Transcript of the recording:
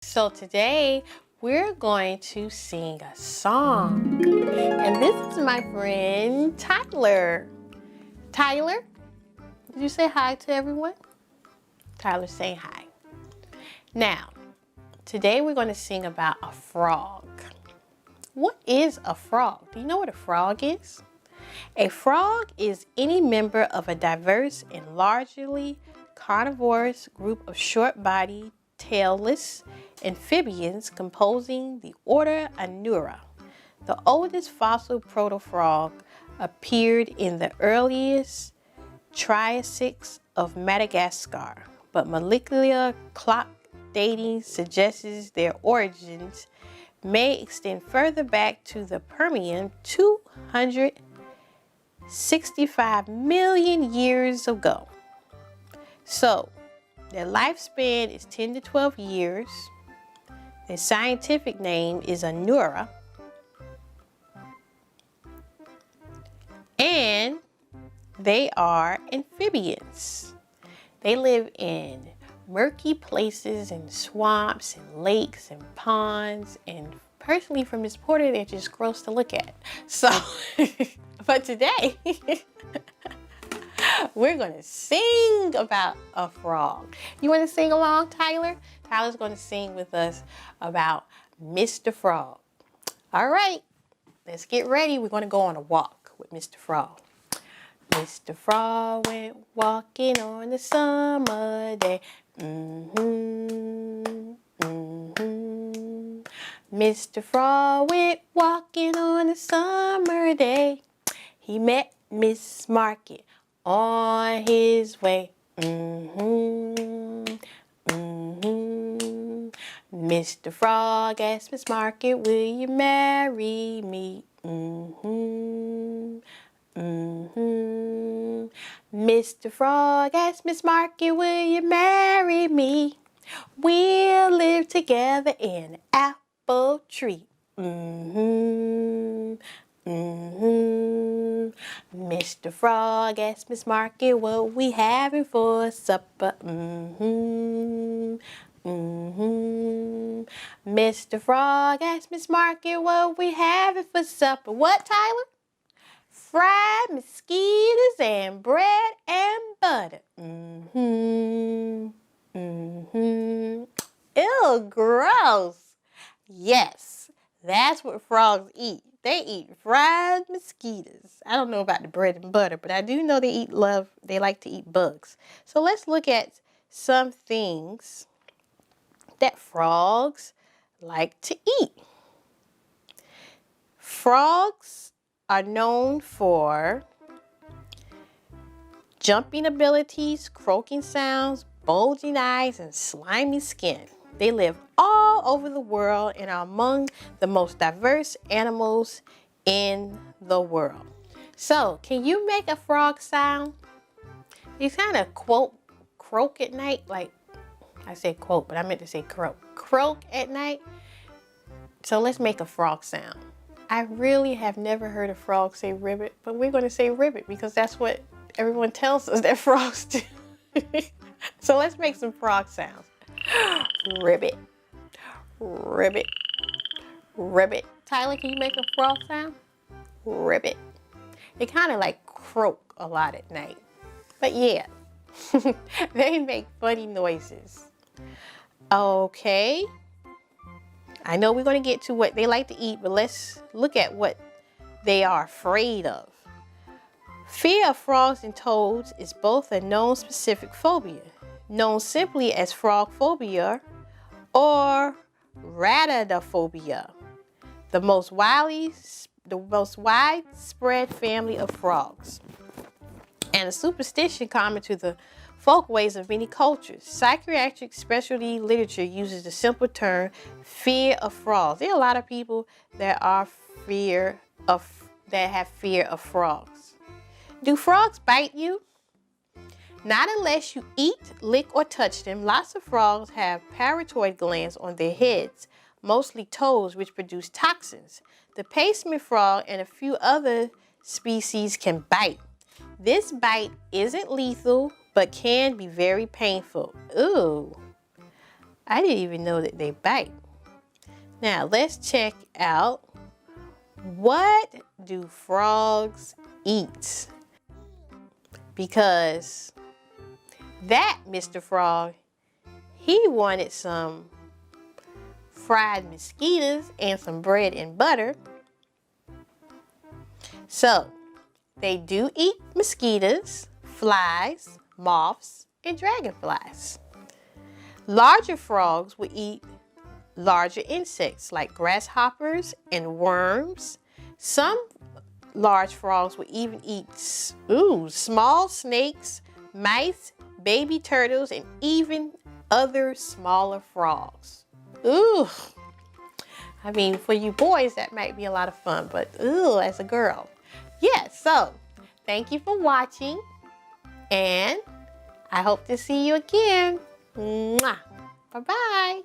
So today we're going to sing a song. And this is my friend Tyler. Tyler, did you say hi to everyone? Tyler's saying hi. Now, today we're going to sing about a frog. What is a frog? Do you know what a frog is? A frog is any member of a diverse and largely carnivorous group of short-bodied, tailless amphibians composing the order Anura. The oldest fossil protofrog appeared in the earliest Triassics of Madagascar, but molecular clock dating suggests their origins may extend further back to the Permian 265 million years ago. So, their lifespan is 10 to 12 years. Their scientific name is Anura. And they are amphibians. They live in murky places and swamps and lakes and ponds, and personally from this picture they're just gross to look at. So, but today we're going to sing about a frog. You want to sing along, Tyler? Tyler's going to sing with us about Mr. Frog. All right, let's get ready. We're going to go on a walk with Mr. Frog. Mr. Frog went walking on a summer day. Mr. Frog went walking on a summer day. He met Miss Market on his way. Mr. Frog asked Miss Market, will you marry me? Mr. Frog asked Miss Market, will you marry me? We'll live together in an apple tree. Mr. Frog asked Miss Market, what we having for supper? Mr. Frog asked Miss Market, what we having for supper? What, Tyler? Fried mosquitoes and bread and butter. Ew, gross. Yes, that's what frogs eat. They eat fried mosquitoes. I don't know about the bread and butter, but I do know they like to eat bugs. So let's look at some things that frogs like to eat. Frogs are known for jumping abilities, croaking sounds, bulging eyes, and slimy skin. They live all over the world and are among the most diverse animals in the world. So, can you make a frog sound? These kind of croak at night, like I said quote, but I meant to say croak. Croak at night. So let's make a frog sound. I really have never heard a frog say ribbit, but we're going to say ribbit because that's what everyone tells us that frogs do. So let's make some frog sounds. Ribbit, ribbit, ribbit. Tyler, can you make a frog sound? Ribbit. They kind of like croak a lot at night. But yeah, they make funny noises. Okay. I know we're going to get to what they like to eat, but let's look at what they are afraid of. Fear of frogs and toads is both a known specific phobia, known simply as frog phobia or radidophobia, the most widespread family of frogs, and a superstition common to the folkways of many cultures. Psychiatric specialty literature uses the simple term fear of frogs. There are a lot of people that have fear of frogs. Do frogs bite you? Not unless you eat, lick, or touch them. Lots of frogs have parotoid glands on their heads, mostly toes, which produce toxins. The pacemaker frog and a few other species can bite. This bite isn't lethal, but can be very painful. Ooh. I didn't even know that they bite. Now let's check out, what do frogs eat? Because that Mr. Frog, he wanted some fried mosquitoes and some bread and butter. So they do eat mosquitoes, flies, moths, and dragonflies. Larger frogs will eat larger insects like grasshoppers and worms. Some large frogs will even eat small snakes, mice, baby turtles, and even other smaller frogs. Ooh, I mean, for you boys, that might be a lot of fun, but as a girl. Yeah, so thank you for watching, and I hope to see you again. Mwah. Bye-bye.